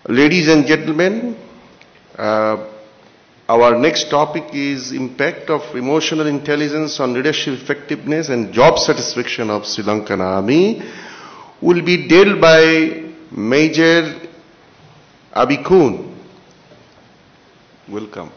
Ladies and gentlemen, our next topic is impact of emotional intelligence on leadership effectiveness and job satisfaction of Sri Lankan Army. Will be dealt by Major Abeykoon. Welcome.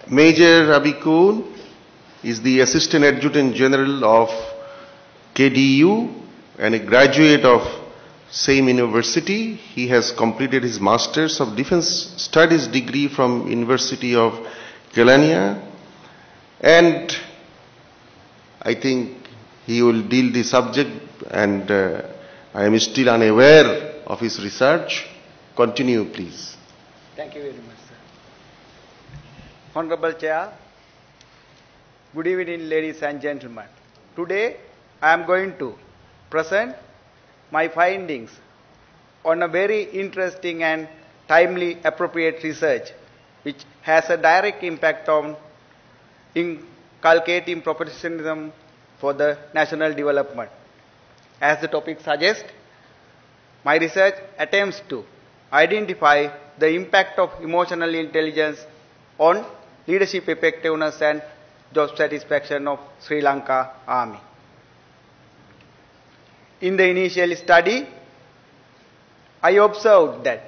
Major Abeykoon is the Assistant Adjutant General of KDU and a graduate of same university. He has completed his Masters of Defense Studies degree from University of Kelaniya, and I think he will deal the subject, and I am still unaware of his research. Continue, please. Thank you very much, sir. Honorable Chair, good evening, ladies and gentlemen. Today, I am going to present my findings on a very interesting and timely appropriate research which has a direct impact on inculcating professionalism for the national development. As the topic suggests, my research attempts to identify the impact of emotional intelligence on leadership effectiveness and job satisfaction of Sri Lanka Army. In the initial study, I observed that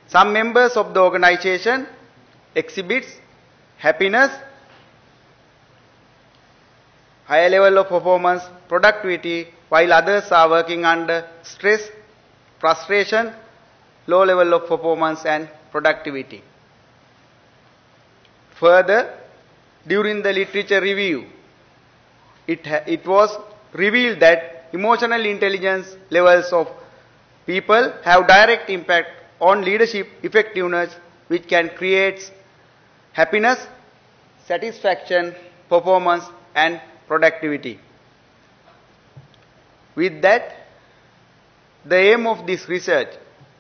some members of the organization exhibits happiness, higher level of performance, productivity, while others are working under stress, frustration, low level of performance and productivity. Further, during the literature review, it was revealed that emotional intelligence levels of people have direct impact on leadership effectiveness, which can create happiness, satisfaction, performance and productivity. With that, the aim of this research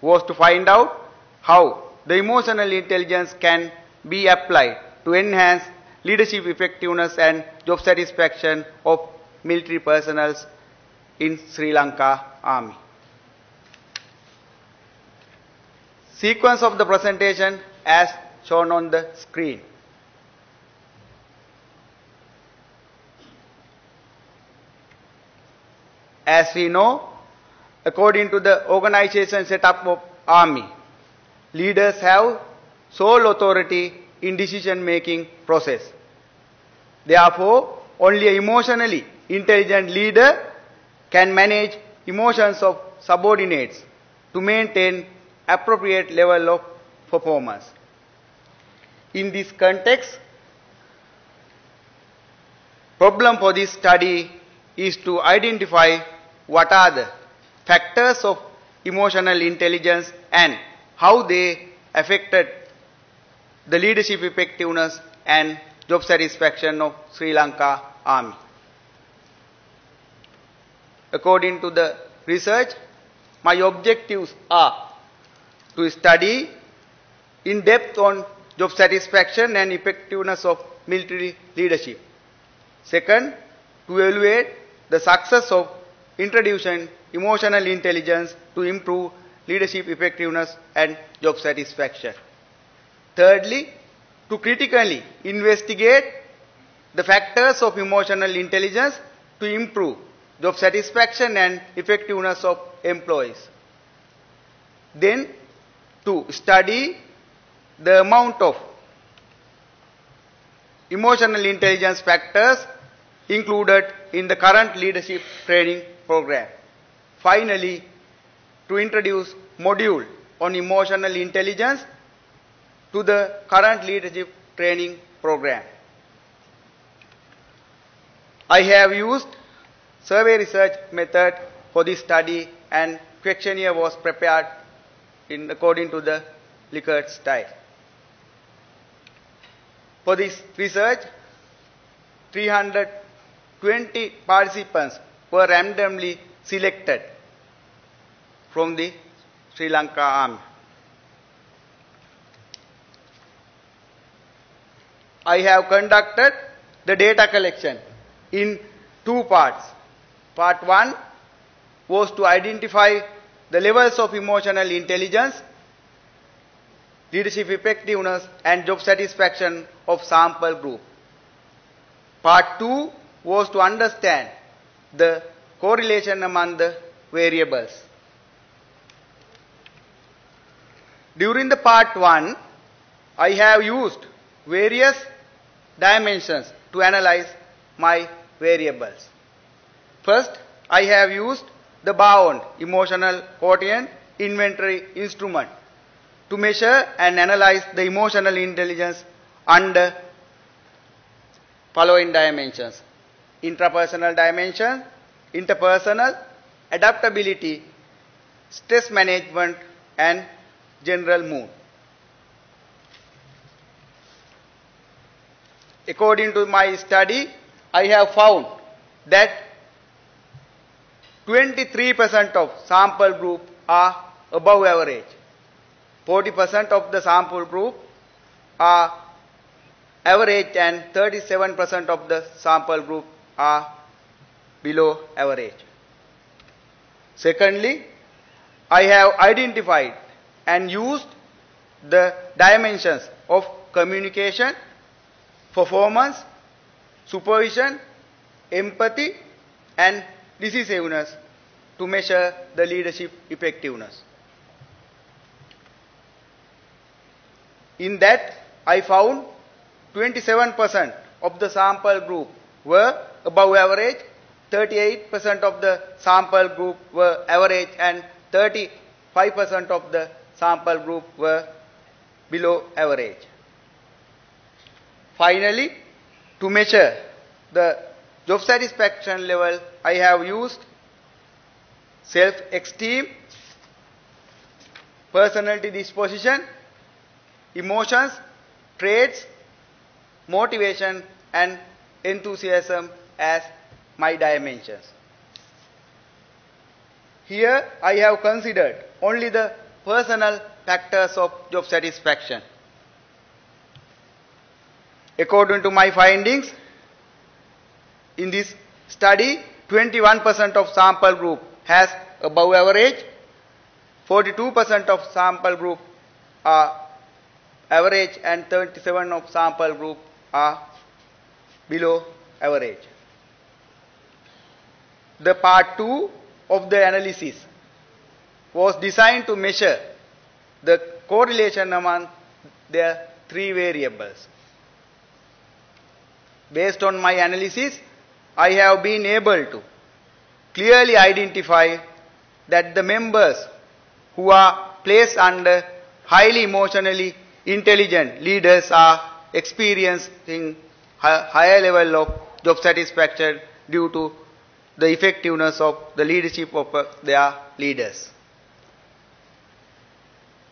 was to find out how the emotional intelligence can be applied to enhance leadership effectiveness and job satisfaction of military personnel in Sri Lanka Army. Sequence of the presentation as shown on the screen. As we know, according to the organization setup of Army, leaders have sole authority in decision-making process. Therefore, only an emotionally intelligent leader can manage emotions of subordinates to maintain appropriate level of performance. In this context, problem for this study is to identify what are the factors of emotional intelligence and how they affected the leadership effectiveness and job satisfaction of Sri Lanka Army. According to the research, my objectives are to study in depth on job satisfaction and effectiveness of military leadership. Second, to evaluate the success of introducing emotional intelligence to improve leadership effectiveness and job satisfaction. Thirdly, to critically investigate the factors of emotional intelligence to improve job satisfaction and effectiveness of employees. Then, to study the amount of emotional intelligence factors included in the current leadership training program. Finally, to introduce module on emotional intelligence to the current leadership training program. I have used survey research method for this study, and questionnaire was prepared according to the Likert style. For this research, 320 participants were randomly selected from the Sri Lanka Army. I have conducted the data collection in two parts. Part 1 was to identify the levels of emotional intelligence, leadership effectiveness and job satisfaction of sample group. Part 2 was to understand the correlation among the variables. During the part 1, I have used various dimensions to analyze my variables. First, I have used the bound emotional quotient inventory instrument to measure and analyze the emotional intelligence under following dimensions: intrapersonal dimension, interpersonal, adaptability, stress management and general mood. According to my study, I have found that 23% of sample group are above average. 40% of the sample group are average and 37% of the sample group are below average. Secondly, I have identified and used the dimensions of communication, performance, supervision, empathy and decisiveness to measure the leadership effectiveness. In that, I found 27% of the sample group were above average, 38% of the sample group were average and 35% of the sample group were below average. Finally, to measure the job satisfaction level, I have used self-esteem, personality disposition, emotions, traits, motivation and enthusiasm as my dimensions. Here I have considered only the personal factors of job satisfaction. According to my findings, in this study, 21% of sample group has above average, 42% of sample group are average and 37% of sample group are below average. The part 2 of the analysis was designed to measure the correlation among their three variables. Based on my analysis, I have been able to clearly identify that the members who are placed under highly emotionally intelligent leaders are experiencing higher level of job satisfaction due to the effectiveness of the leadership of their leaders.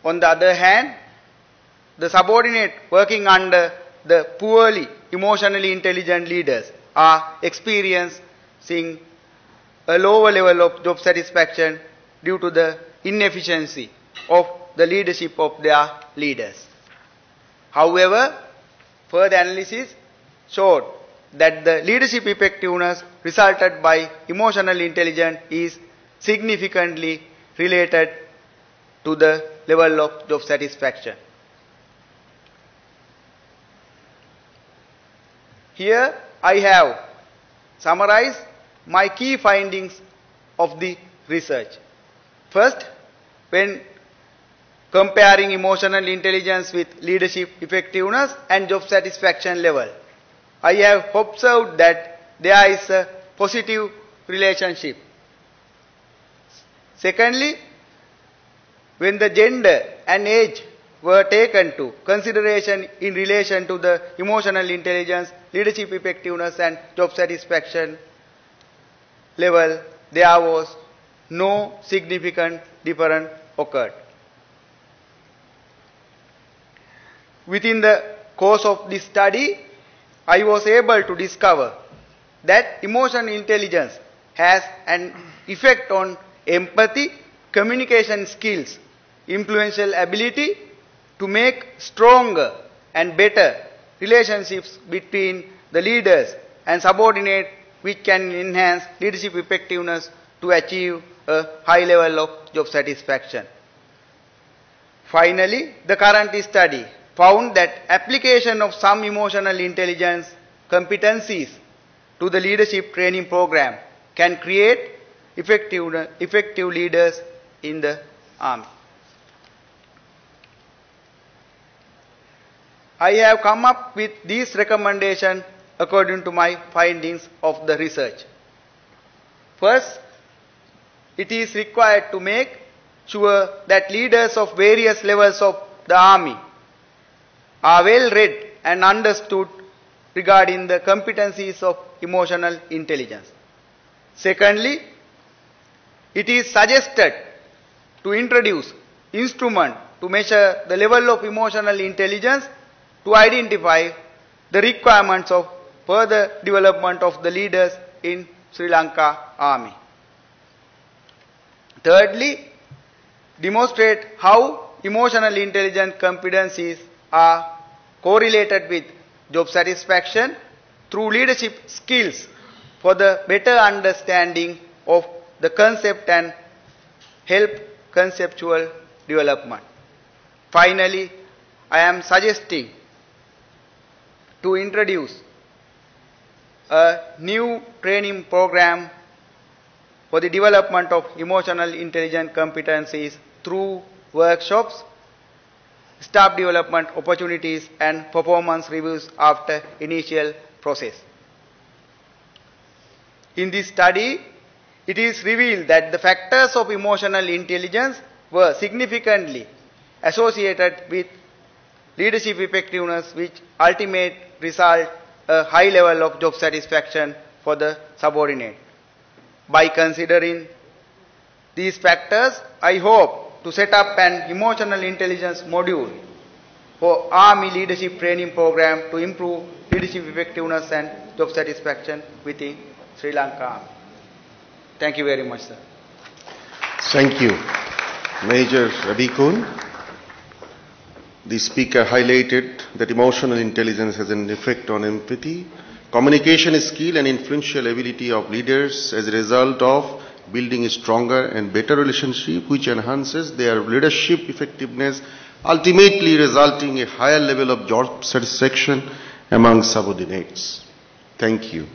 On the other hand, the subordinate working under the poorly emotionally intelligent leaders are experiencing a lower level of job satisfaction due to the inefficiency of the leadership of their leaders. However, further analysis showed that the leadership effectiveness resulted by emotional intelligence is significantly related to the level of job satisfaction. Here I have summarized my key findings of the research. First, when comparing emotional intelligence with leadership effectiveness and job satisfaction level, I have observed that there is a positive relationship. Secondly, when the gender and age were taken to consideration in relation to the emotional intelligence, leadership effectiveness and job satisfaction level, there was no significant difference occurred. Within the course of this study, I was able to discover that emotional intelligence has an effect on empathy, communication skills, influential ability to make stronger and better relationships between the leaders and subordinates which can enhance leadership effectiveness to achieve a high level of job satisfaction. Finally, the current study found that application of some emotional intelligence competencies to the leadership training program can create effective leaders in the Army. I have come up with these recommendations according to my findings of the research. First, it is required to make sure that leaders of various levels of the Army are well read and understood regarding the competencies of emotional intelligence. Secondly, it is suggested to introduce instruments to measure the level of emotional intelligence to identify the requirements of further development of the leaders in Sri Lanka Army. Thirdly, demonstrate how emotional intelligence competencies are correlated with job satisfaction through leadership skills for the better understanding of the concept and help conceptual development. Finally, I am suggesting to introduce a new training program for the development of emotional intelligence competencies through workshops, staff development opportunities and performance reviews after initial process. In this study, it is revealed that the factors of emotional intelligence were significantly associated with leadership effectiveness, which ultimately result a high level of job satisfaction for the subordinate. By considering these factors, I hope to set up an emotional intelligence module for Army leadership training program to improve leadership effectiveness and job satisfaction within Sri Lanka Army. Thank you very much, sir. Thank you, Major Abeykoon. The speaker highlighted that emotional intelligence has an effect on empathy, communication skill and influential ability of leaders as a result of building a stronger and better relationship which enhances their leadership effectiveness, ultimately resulting in a higher level of job satisfaction among subordinates. Thank you.